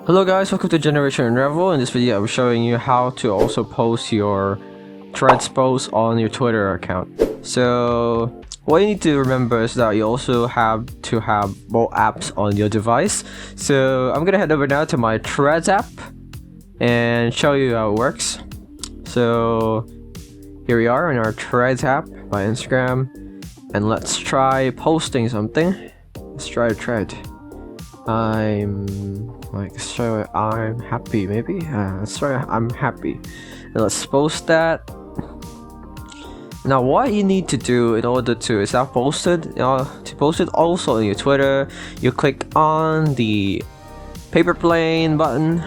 Hello guys, welcome to Generation Unravel. In this video I'm showing you how to also post your Threads post on your Twitter account. So what you need to remember is that you also have to have both apps on your device. So I'm gonna head over now to my Threads app and show you how it works. So here we are in our Threads app by Instagram, and let's try posting something. Let's try a thread. I'm happy, maybe. Let's try I'm happy, and let's post that. Now what you need to do in order to is that posted, to post it also on your Twitter, you click on the paper plane button.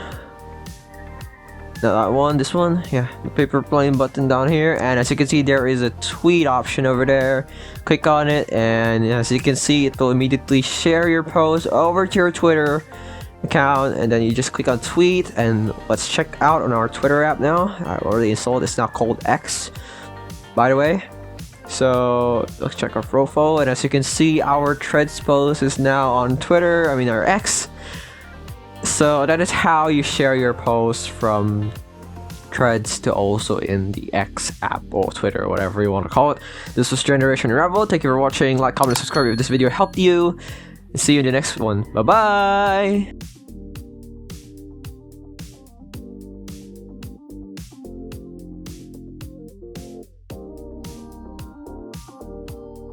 That one, this one, yeah, the paper plane button down here, and as you can see there is a tweet option over there. Click on it, and as you can see it will immediately share your post over to your Twitter account, and then you just click on tweet. And let's check out on our Twitter app now. I already installed. It's now called X, by the way. So let's check our profile, and as you can see our Threads post is now on Twitter, our X. So that is how you share your posts from Threads to also in the X app or Twitter, whatever you want to call it. This was Generation Unravel. Thank you for watching. Like, comment, and subscribe if this video helped you. See you in the next one. Bye bye.